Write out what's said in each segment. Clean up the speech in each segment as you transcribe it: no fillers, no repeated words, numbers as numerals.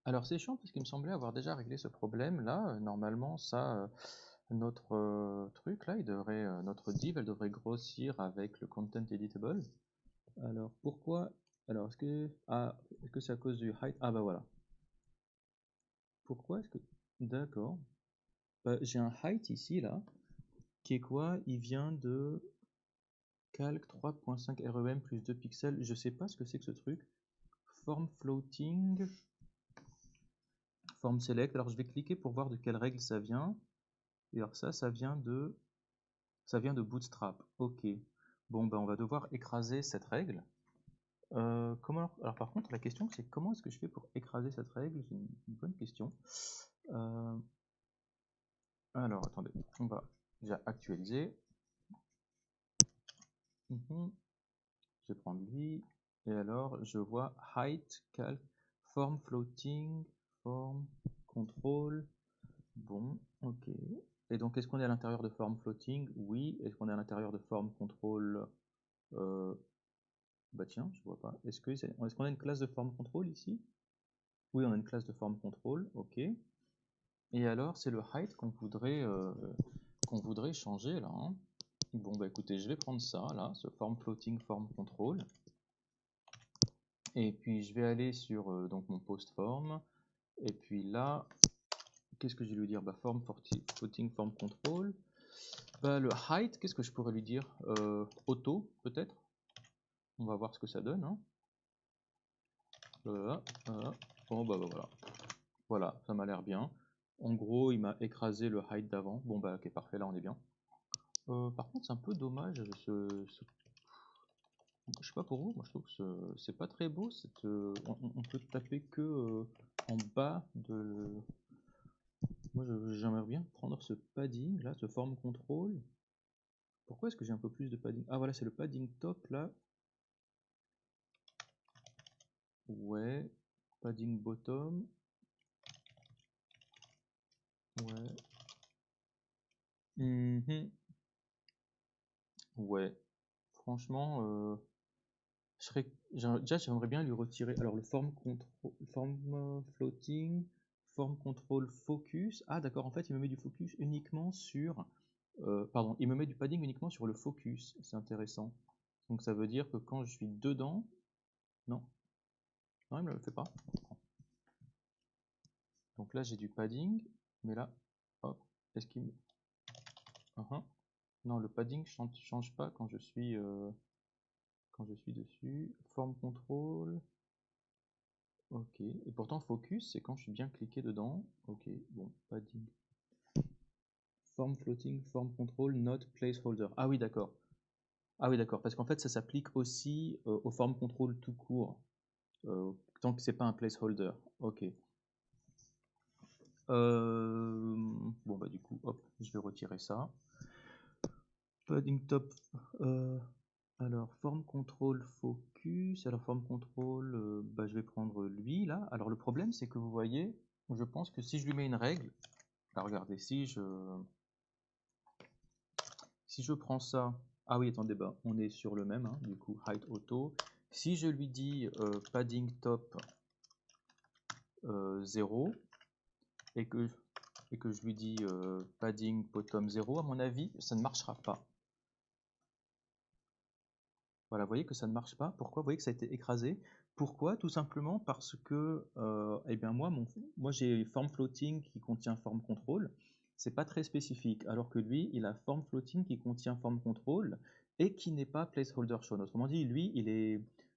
Alors c'est chiant parce qu'il me semblait avoir déjà réglé ce problème là. Normalement ça, notre truc là, notre div, elle devrait grossir avec le content editable. Alors pourquoi? Alors est-ce que c'est à cause du height? Ah bah voilà. Pourquoi est-ce que... D'accord. Bah, j'ai un height ici là, qui est quoi? Il vient de calc 3.5 rem plus 2 pixels. Je sais pas ce que c'est que ce truc. Form floating, form select. Alors je vais cliquer pour voir de quelle règle ça vient. Et alors ça vient de Bootstrap. Ok. Bon, ben on va devoir écraser cette règle. Alors par contre, la question c'est comment est-ce que je fais pour écraser cette règle? C'est une bonne question. Euh, alors attendez, on va déjà actualiser. Mhm. Je vais prendre lui. Et alors je vois height, calc, form floating, form control. Bon, ok. Et donc est-ce qu'on est à l'intérieur de form floating? Oui. Est-ce qu'on est à l'intérieur de form control? Euh, Bah tiens, je vois pas. Est-ce qu'on a une classe de form control ici? Oui, on a une classe de form control, ok. Et alors, c'est le height qu'on voudrait changer là, hein. Bon, bah écoutez, je vais prendre ça là, ce form floating form control. Et puis je vais aller sur donc mon post form. Et puis là, qu'est-ce que je vais lui dire? Bah floating form control. Bah le height, qu'est-ce que je pourrais lui dire? Auto, peut-être? On va voir ce que ça donne, hein. Voilà, voilà. Bon, bah voilà. Voilà, ça m'a l'air bien. En gros, il m'a écrasé le height d'avant. Bon bah ok, parfait, là on est bien. Par contre, c'est un peu dommage, je sais pas pour vous, moi je trouve que c'est pas très beau. On peut taper que en bas de... Moi j'aimerais bien prendre ce padding là, ce form control. Pourquoi est-ce que j'ai un peu plus de padding? Ah voilà, c'est le padding top là. Ouais, padding bottom. Ouais. Mhm. Ouais. Franchement, déjà, j'aimerais bien lui retirer. Alors, le form floating, form control focus. Ah, d'accord. En fait, il me met du focus uniquement sur. Pardon, il me met du padding uniquement sur le focus. C'est intéressant. Donc, ça veut dire que quand je suis dedans. Non, non, il me le fait pas. Donc là, j'ai du padding. Mais là, hop. Est-ce qu'il me. Uhum. Non, le padding change pas quand je suis dessus. Form control. Ok, et pourtant focus, c'est quand je suis bien cliqué dedans. Ok, bon, padding. Form floating, form control, not placeholder. Ah oui, d'accord. Ah oui, d'accord, parce qu'en fait, ça s'applique aussi au form control tout court, tant que c'est pas un placeholder. Ok. Bon, bah du coup, hop, je vais retirer ça. Padding top. euh, alors, form control focus. Alors, form control, bah, je vais prendre lui là. Alors, le problème, c'est que vous voyez, je pense que si je lui mets une règle, là, regardez, si je prends ça, ah oui, attendez, bah, on est sur le même, hein, du coup, height auto. Si je lui dis padding top 0 et que je lui dis padding bottom 0, à mon avis, ça ne marchera pas. Voilà, vous voyez que ça ne marche pas. Pourquoi? Vous voyez que ça a été écrasé. Pourquoi? Tout simplement parce que eh bien moi j'ai form floating qui contient form control. C'est pas très spécifique. Alors que lui, il a form floating qui contient form control et qui n'est pas placeholder shown. Autrement dit, lui,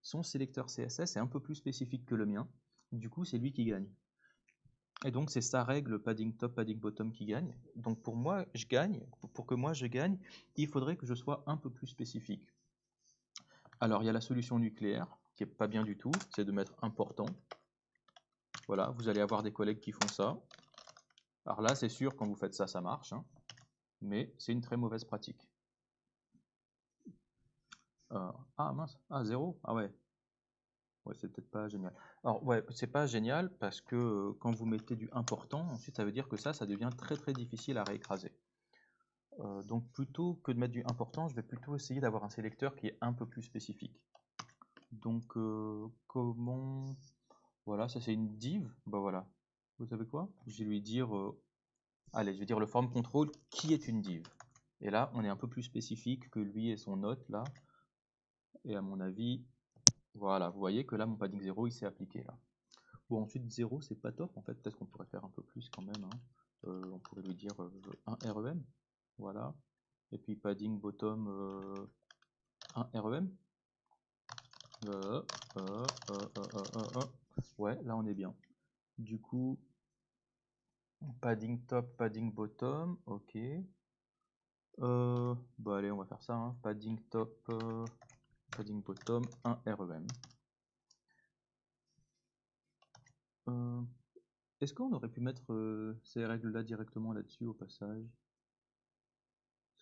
son sélecteur CSS est un peu plus spécifique que le mien. Du coup, c'est lui qui gagne. Et donc, c'est sa règle padding top, padding bottom qui gagne. Donc, pour moi, je gagne. Pour que moi, je gagne, il faudrait que je sois un peu plus spécifique. Alors, il y a la solution nucléaire, qui est pas bien du tout, c'est de mettre important. Voilà, vous allez avoir des collègues qui font ça. Alors là, c'est sûr, quand vous faites ça, ça marche, hein, mais c'est une très mauvaise pratique. Ah mince, 0? Ah ouais. Ouais, c'est peut-être pas génial. Alors ouais, c'est pas génial parce que quand vous mettez du important, ensuite ça veut dire que ça devient très très difficile à réécraser. Donc plutôt que de mettre du important, je vais plutôt essayer d'avoir un sélecteur qui est un peu plus spécifique. Donc comment... Voilà, ça c'est une div. Bah voilà. Vous savez quoi? Je vais lui dire, allez, je vais dire le form control qui est une div. Et là, on est un peu plus spécifique que lui et son note là. Et à mon avis, voilà, vous voyez que là, mon padding 0, il s'est appliqué là. Bon, ensuite 0, c'est pas top en fait. Peut-être qu'on pourrait faire un peu plus quand même, hein. On pourrait lui dire un REM. Voilà. Et puis padding bottom, un REM. Euh, euh, euh, euh. Ouais, là on est bien. Du coup, padding top, padding bottom, ok. Bah allez, on va faire ça, hein. Padding top, padding bottom, un REM. Est-ce qu'on aurait pu mettre ces règles-là directement là-dessus au passage?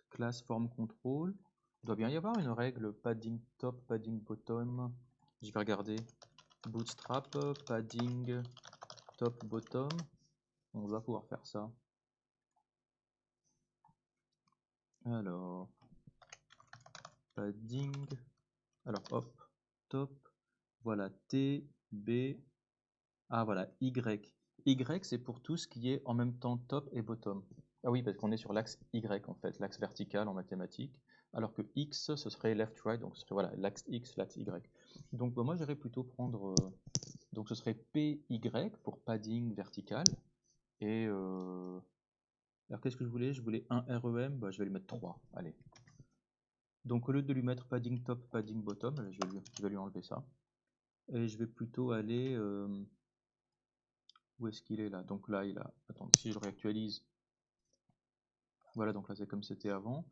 Class form control. Il doit bien y avoir une règle padding top, padding bottom. Je vais regarder. Bootstrap, padding top, bottom. On va pouvoir faire ça. Alors, padding. Alors, hop, top. Voilà, T, B. Ah, voilà, Y. Y, c'est pour tout ce qui est en même temps top et bottom. Ah oui, parce qu'on est sur l'axe Y en fait, l'axe vertical en mathématiques. Alors que X, ce serait left-right, donc ce serait voilà, l'axe X, l'axe Y. Donc bah, moi, j'irais plutôt prendre. Donc ce serait PY pour padding vertical. Et alors qu'est-ce que je voulais? Je voulais un REM, bah, je vais lui mettre 3. Allez. Donc au lieu de lui mettre padding top, padding bottom, je vais lui enlever ça. Et je vais plutôt aller. Où est-ce qu'il est là? Donc là, il a. Attends, si je le réactualise. Voilà, donc là c'est comme c'était avant.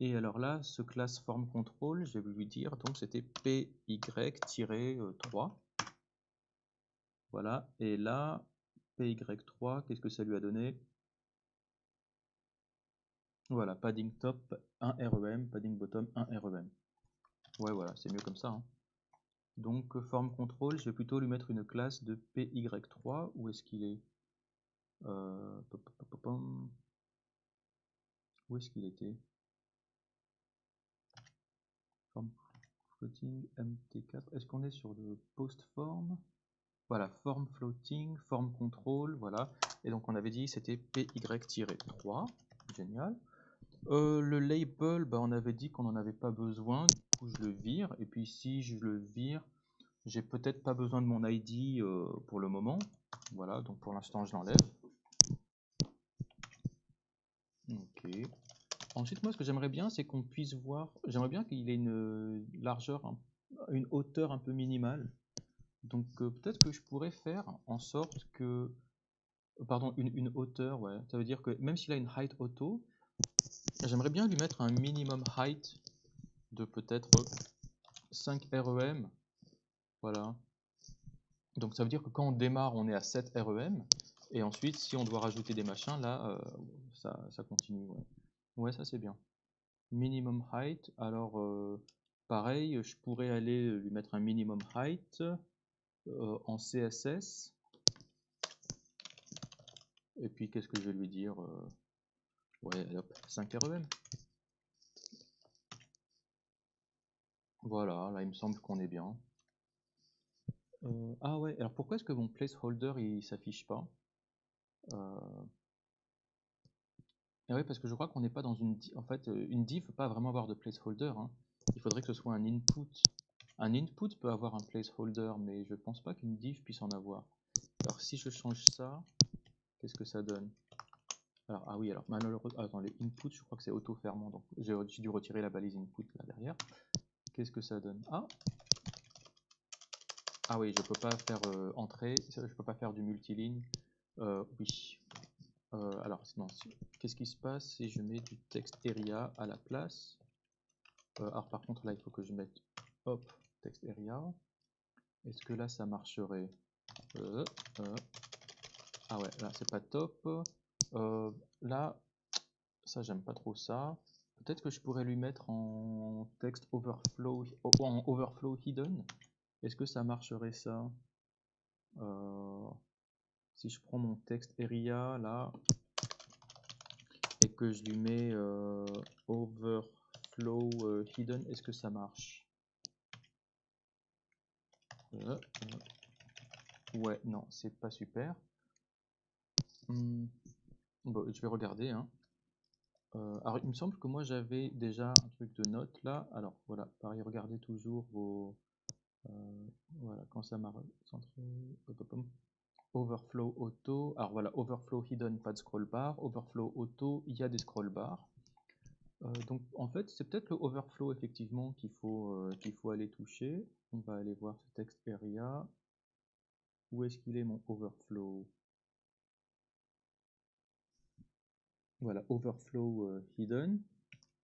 Et alors là, ce class form control, je vais lui dire, donc c'était PY-3. Voilà, et là, PY3, qu'est-ce que ça lui a donné? Voilà, padding top, 1 REM, padding bottom, 1 REM. Ouais, voilà, c'est mieux comme ça, hein. Donc, form control, je vais plutôt lui mettre une classe de PY3. Où est-ce qu'il est? Où est-ce qu'il était? Form floating, MT4. Est-ce qu'on est sur le post form? Voilà, form floating, form control, voilà. Et donc on avait dit c'était PY-3, génial. Le label, bah, on avait dit qu'on n'en avait pas besoin, du coup je le vire. Et puis si je le vire, j'ai peut-être pas besoin de mon ID pour le moment. Voilà, donc pour l'instant je l'enlève. Ok. Ensuite, moi ce que j'aimerais bien, c'est qu'on puisse voir, j'aimerais bien qu'il ait une largeur, une hauteur un peu minimale. Donc peut-être que je pourrais faire en sorte que pardon, une hauteur, ouais. Ça veut dire que même s'il a une height auto, j'aimerais bien lui mettre un minimum height de peut-être 5 REM. Voilà. Donc ça veut dire que quand on démarre, on est à 7 REM. Et ensuite, si on doit rajouter des machins, là, ça continue. Ouais, ouais, ça c'est bien. Minimum height. Alors, pareil, je pourrais aller lui mettre un minimum height en CSS. Et puis, qu'est-ce que je vais lui dire? Ouais, hop, 5 REM. Voilà, là il me semble qu'on est bien. Ah ouais, alors pourquoi est-ce que mon placeholder il s'affiche pas? Ah ouais, parce que je crois qu'on n'est pas dans une div. En fait, une div ne peut pas vraiment avoir de placeholder, hein. Il faudrait que ce soit un input. Un input peut avoir un placeholder, mais je pense pas qu'une div puisse en avoir. Alors si je change ça, qu'est-ce que ça donne? Alors, ah oui, alors malheureusement, attends, les inputs, je crois que c'est auto-fermant, donc j'ai dû retirer la balise input là derrière. Qu'est-ce que ça donne? Ah oui, je peux pas faire entrée, je peux pas faire du multiligne. Oui. Alors, non, qu'est-ce qui se passe si je mets du texte area à la place? Alors par contre, là, il faut que je mette hop, texte area. Est-ce que là, ça marcherait? euh, Ah ouais, là, c'est pas top. Là, ça, j'aime pas trop ça. Peut-être que je pourrais lui mettre en texte overflow, en overflow hidden. Est-ce que ça marcherait ça? Si je prends mon texte area là et que je lui mets overflow hidden, est-ce que ça marche? Ouais, non, c'est pas super. Bon, je vais regarder, hein. Alors, il me semble que moi j'avais déjà un truc de notes là. Alors voilà, pareil, regardez toujours vos. Voilà, quand ça m'a centré. Hop, hop, hop. Overflow auto. Alors voilà, overflow hidden, pas de scroll bar. Overflow auto, il y a des scroll bars. Donc en fait, c'est peut-être le overflow effectivement qu'il faut aller toucher. On va aller voir ce text area. Où est-ce qu'il est mon overflow? Voilà, overflow hidden.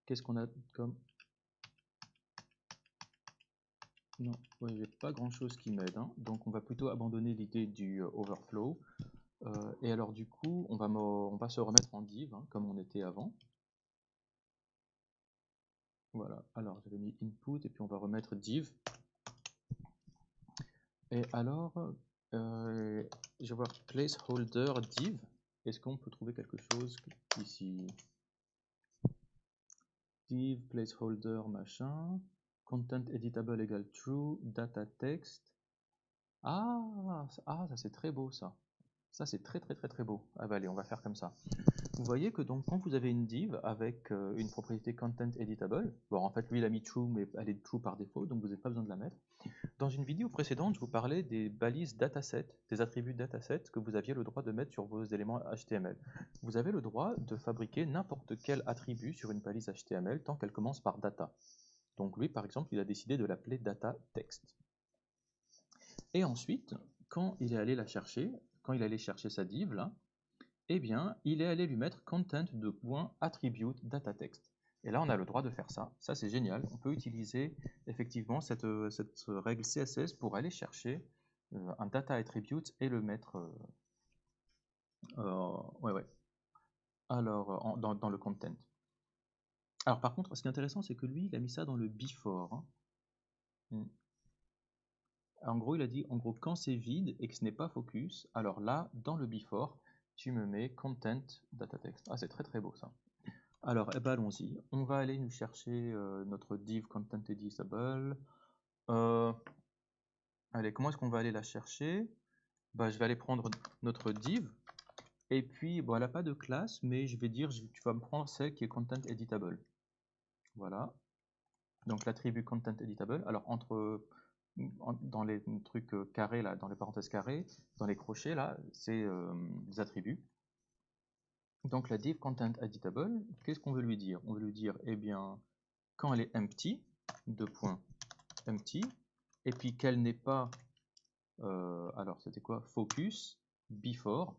Qu'est-ce qu'on a comme... Non, ouais, j'ai pas grand-chose qui m'aide, hein. Donc on va plutôt abandonner l'idée du overflow. Et alors du coup, on va se remettre en div, hein, comme on était avant. Voilà, alors j'avais mis input et puis on va remettre div. Et alors, je vais voir placeholder div. Est-ce qu'on peut trouver quelque chose ici? Div, placeholder, machin. Content editable égale true, data text. Ah, ça c'est très beau ça. Ça c'est très très très très beau. Ah bah allez, on va faire comme ça. Vous voyez que donc quand vous avez une div avec une propriété content editable, bon en fait lui il a mis true mais elle est true par défaut donc vous n'avez pas besoin de la mettre. Dans une vidéo précédente je vous parlais des balises dataset, des attributs dataset que vous aviez le droit de mettre sur vos éléments HTML. Vous avez le droit de fabriquer n'importe quel attribut sur une balise HTML tant qu'elle commence par data. Donc lui par exemple il a décidé de l'appeler data text. Et ensuite quand il est allé la chercher, quand il allait chercher sa div là, eh bien, il est allé lui mettre content de attribute data text. Et là, on a le droit de faire ça. Ça, c'est génial. On peut utiliser effectivement cette règle CSS pour aller chercher un data attribute et le mettre ouais, ouais. Alors, dans le content. Alors, par contre, ce qui est intéressant, c'est que lui, il a mis ça dans le before, hein. En gros, il a dit, en gros, quand c'est vide et que ce n'est pas focus, alors là, dans le before, tu me mets content data text. Ah, c'est très très beau ça. Alors, eh ben, allons-y. On va aller nous chercher notre div content editable. Allez, comment est-ce qu'on va aller la chercher? Bah, je vais aller prendre notre div. Et puis, bon, elle n'a pas de classe, mais je vais dire, tu vas me prendre celle qui est content editable. Voilà. Donc, l'attribut content editable. Alors, dans les trucs carrés, là, dans les parenthèses carrées, dans les crochets, là, c'est des attributs. Donc, la div content editable, qu'est-ce qu'on veut lui dire? On veut lui dire, eh bien, quand elle est empty, empty, et puis qu'elle n'est pas, alors c'était quoi? Focus, before.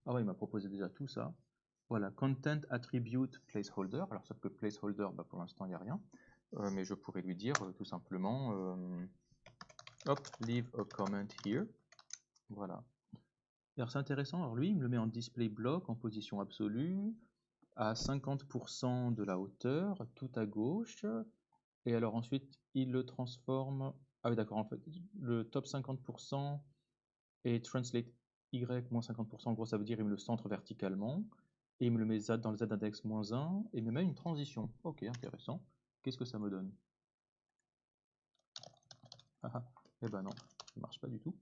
Ah ouais, il m'a proposé déjà tout ça. Voilà, content attribute placeholder. Alors sauf que placeholder, bah, pour l'instant il n'y a rien. Mais je pourrais lui dire tout simplement, hop, leave a comment here. Voilà. Alors c'est intéressant, alors lui il me le met en display block en position absolue, à 50% de la hauteur, tout à gauche. Et alors ensuite, il le transforme. Ah oui, d'accord, en fait, le top 50% et translate y moins 50%, en gros, ça veut dire il me le centre verticalement. Et il me le met dans le z-index moins 1, et il me met une transition. Ok, intéressant. Qu'est-ce que ça me donne? Ah ah, eh ben non, ça marche pas du tout.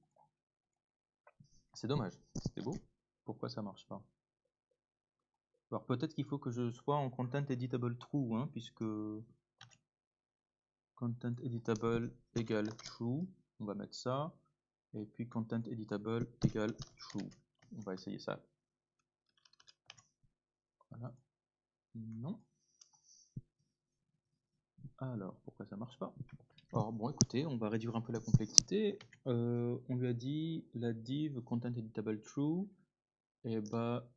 C'est dommage, c'était beau. Pourquoi ça marche pas? Alors peut-être qu'il faut que je sois en content editable true, hein, puisque content editable égale true. On va mettre ça. Et puis content editable égale true. On va essayer ça. Voilà. Non. Alors, pourquoi ça marche pas? Alors, bon, écoutez, on va réduire un peu la complexité. On lui a dit la div content editable true. Et bah,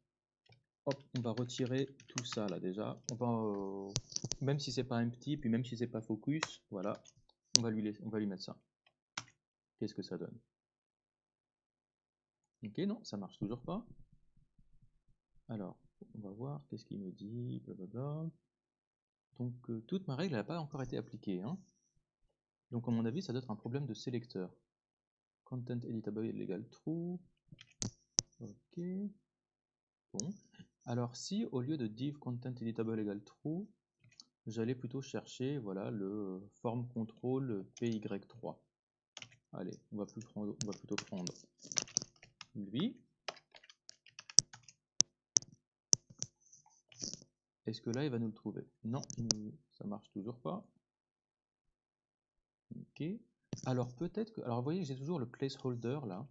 hop, on va retirer tout ça là déjà. On va, même si c'est pas empty, puis même si c'est pas focus, voilà, on va lui mettre ça. Qu'est-ce que ça donne? Ok, non, ça marche toujours pas. Alors, on va voir, qu'est-ce qu'il me dit, blablabla. Donc, toute ma règle n'a pas encore été appliquée, hein. Donc, à mon avis, ça doit être un problème de sélecteur. Content editable égale true. Ok. Bon. Alors, si au lieu de div content editable égale true, j'allais plutôt chercher, voilà, le form control py3. Allez, on va plutôt prendre lui. Est-ce que là, il va nous le trouver? Non, ça marche toujours pas. Ok. Alors peut-être que... Alors vous voyez, j'ai toujours le placeholder là.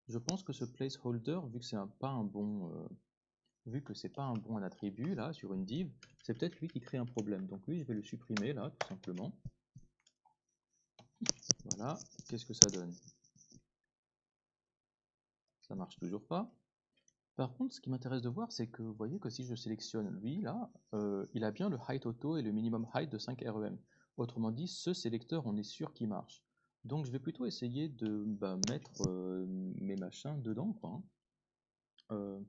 Je pense que ce placeholder, vu que c'est pas un bon... vu que c'est pas un bon attribut là sur une div, c'est peut-être lui qui crée un problème. Donc lui, je vais le supprimer là, tout simplement. Voilà. Qu'est-ce que ça donne? Ça marche toujours pas. Par contre, ce qui m'intéresse de voir, c'est que vous voyez que si je sélectionne lui là, il a bien le height auto et le minimum height de 5 REM. Autrement dit, ce sélecteur, on est sûr qu'il marche. Donc je vais plutôt essayer de mettre mes machins dedans, quoi, hein.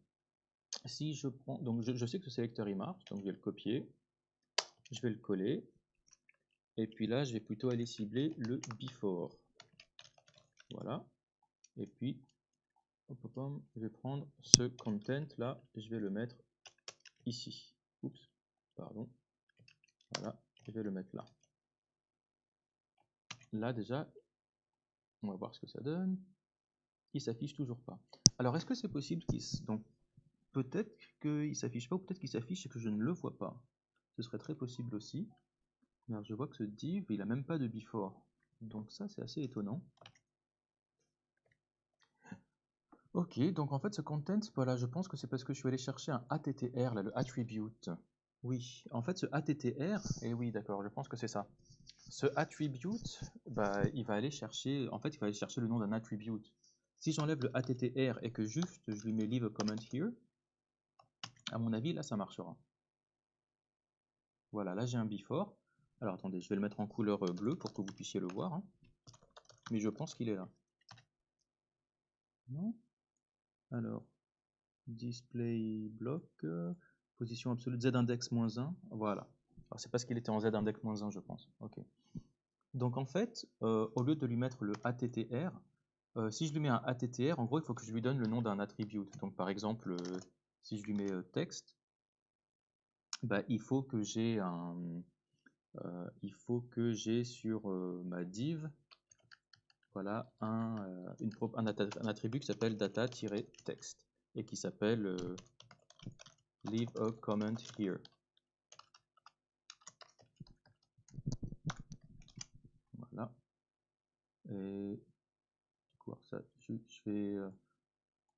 Si je prends, donc je sais que ce sélecteur il marche, donc je vais le copier, je vais le coller, et puis là je vais plutôt aller cibler le before. Voilà. Et puis, je vais prendre ce content là, je vais le mettre ici. Oups, pardon. Voilà, je vais le mettre là. Là déjà, on va voir ce que ça donne. Il s'affiche toujours pas. Alors est-ce que c'est possible qu'il donc peut-être qu'il s'affiche pas ou peut-être qu'il s'affiche et que je ne le vois pas. Ce serait très possible aussi. Alors je vois que ce div, il a même pas de before. Donc ça c'est assez étonnant. Ok, donc en fait ce content, voilà, je pense que c'est parce que je suis allé chercher un attr, là, le attribute. Oui, en fait ce attr, et oui d'accord, je pense que c'est ça. Ce attribute, bah, il va aller chercher, en fait il va aller chercher le nom d'un attribute. Si j'enlève le attr et que juste je lui mets leave a comment here, à mon avis là ça marchera. Voilà, là j'ai un before. Alors attendez, je vais le mettre en couleur bleue pour que vous puissiez le voir, hein. Mais je pense qu'il est là. Non? Alors, display block, position absolue, z-index-1, voilà. Alors c'est parce qu'il était en z-index-1, je pense. Ok. Donc en fait, au lieu de lui mettre le attr, si je lui mets un attr, en gros, il faut que je lui donne le nom d'un attribute. Donc par exemple, si je lui mets texte, bah, il faut que j'ai sur ma div, voilà, un attribut qui s'appelle data-text et qui s'appelle leave a comment here. Voilà. Et du coup, alors ça, je fais.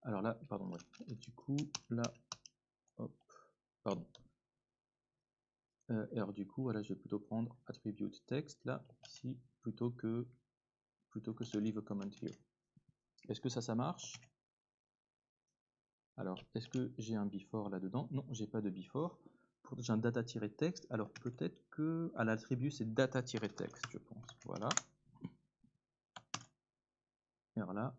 Alors là, pardon, ouais. Et du coup, là, hop, pardon. Alors du coup, voilà, je vais plutôt prendre attribute text là, ici, plutôt que ce leave a comment here. Est-ce que ça marche? Alors, est-ce que j'ai un before là-dedans? Non, j'ai pas de before. J'ai un data-text. Alors peut-être que à l'attribut c'est data-text, je pense. Voilà. Et alors là,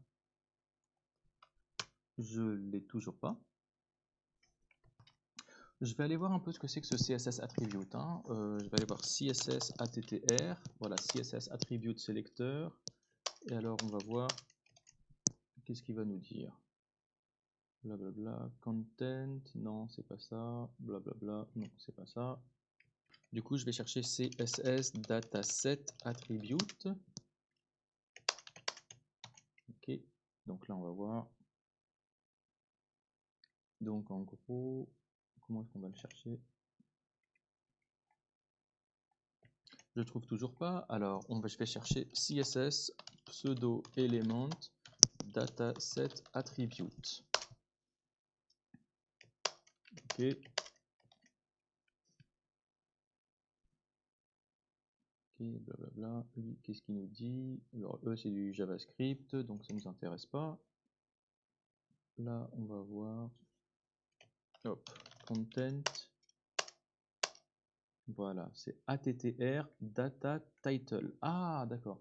je l'ai toujours pas. Je vais aller voir un peu ce que c'est que ce CSS attribute, hein. Je vais aller voir CSS attr. Voilà, CSS attribute selector. Et alors on va voir qu'est-ce qu'il va nous dire. Blablabla, content, non, c'est pas ça. Blablabla, non, c'est pas ça. Du coup, je vais chercher CSS dataset attribute. Ok, donc là, on va voir. Donc, en gros, comment est-ce qu'on va le chercher? Je trouve toujours pas. Alors, je vais chercher CSS pseudo element dataset attribute. Ok. Blablabla. Lui, qu'est-ce qu'il nous dit? Alors, eux, c'est du JavaScript, donc ça ne nous intéresse pas. Là, on va voir. Hop, content. Voilà, c'est attr data title. Ah, d'accord.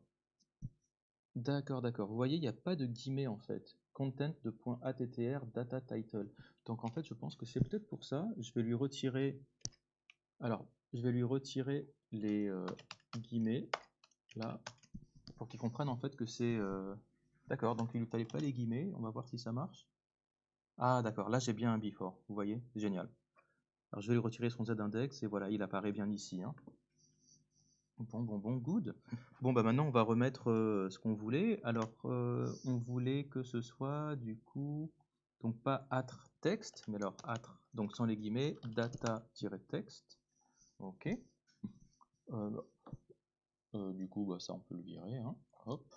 D'accord, d'accord. Vous voyez, il n'y a pas de guillemets en fait. Content de .attr data title. Donc en fait, je pense que c'est peut-être pour ça. Je vais lui retirer. Alors, je vais lui retirer les guillemets là pour qu'il comprenne en fait que c'est. D'accord. Donc il ne fallait pas les guillemets. On va voir si ça marche. Ah, d'accord. Là, j'ai bien un before. Vous voyez, génial. Alors je vais lui retirer son z-index et voilà, il apparaît bien ici, hein. Bon, good. Bon, bah maintenant on va remettre ce qu'on voulait. Alors, on voulait que ce soit du coup, donc pas atr texte, mais alors atr, donc sans les guillemets, data-texte. Ok. Du coup, bah, ça on peut le virer, hein. Hop.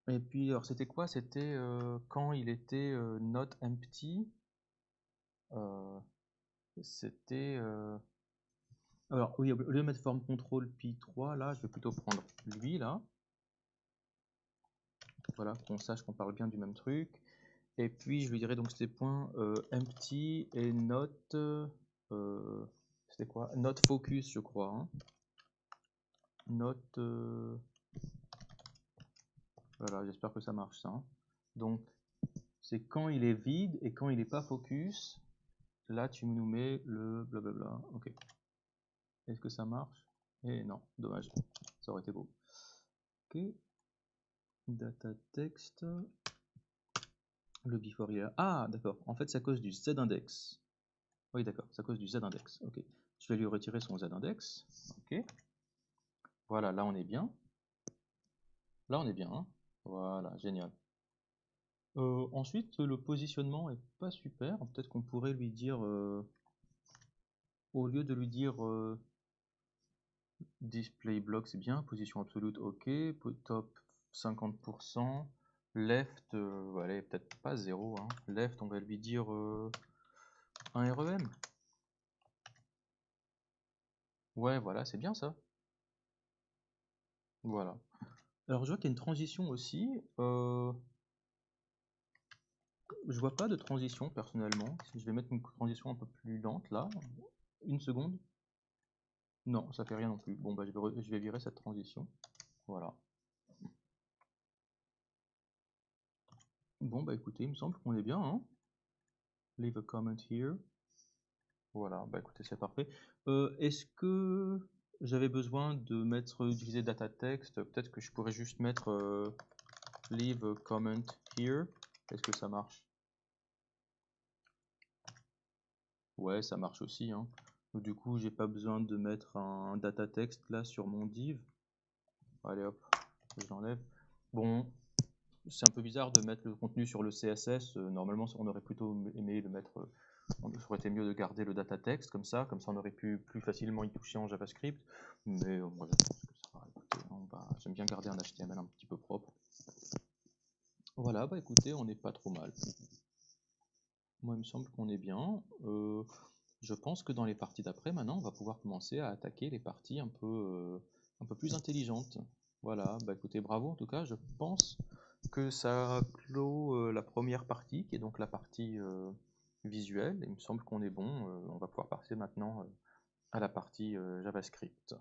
Et puis, alors c'était quoi? C'était quand il était not empty. C'était. Alors, oui, au lieu de mettre forme contrôle pi3, là, je vais plutôt prendre lui, là. Voilà, qu'on sache qu'on parle bien du même truc. Et puis, je lui dirais donc c'était point empty et not. C'était quoi? Not focus, je crois. Hein. Not. Voilà, j'espère que ça marche, ça. Hein. Donc, c'est quand il est vide et quand il n'est pas focus. Là, tu nous mets le blablabla. Ok. Est-ce que ça marche? Eh non, dommage. Ça aurait été beau. Ok. Data text. Le before il est là. Ah, d'accord. En fait, c'est à cause du z-index. Oui, d'accord. C'est à cause du z-index. Ok. Je vais lui retirer son z-index. Ok. Voilà, là on est bien. Là on est bien. Hein. Voilà, génial. Ensuite, le positionnement est pas super. Peut-être qu'on pourrait lui dire, au lieu de lui dire display block, c'est bien. Position absolute, ok. Top 50%. Left, allez, peut-être pas 0. Hein. Left, on va lui dire un REM. Ouais, voilà, c'est bien ça. Voilà. Alors je vois qu'il y a une transition aussi. Je vois pas de transition personnellement. Je vais mettre une transition un peu plus lente là. Une seconde. Non, ça fait rien non plus. Bon bah je vais virer cette transition. Voilà. Bon bah écoutez, il me semble qu'on est bien. Hein. Leave a comment here. Voilà, bah écoutez, c'est parfait. Est-ce que j'avais besoin de utiliser data text? Peut-être que je pourrais juste mettre leave a comment here. Est-ce que ça marche? Ouais, ça marche aussi. Hein. Donc, du coup, j'ai pas besoin de mettre un data text là sur mon div. Allez hop, je l'enlève. Bon, c'est un peu bizarre de mettre le contenu sur le CSS. Normalement, on aurait plutôt aimé le mettre. Ça aurait été mieux de garder le data text comme ça on aurait pu plus facilement y toucher en JavaScript. Mais moi, je pense que ça va. Écoutez, j'aime bien garder un HTML un petit peu propre. Voilà, bah écoutez, on n'est pas trop mal. Moi, il me semble qu'on est bien. Je pense que dans les parties d'après, maintenant, on va pouvoir commencer à attaquer les parties un peu plus intelligentes. Voilà, bah écoutez, bravo en tout cas. Je pense que ça clôt la première partie, qui est donc la partie visuelle. Il me semble qu'on est bon. On va pouvoir passer maintenant à la partie JavaScript.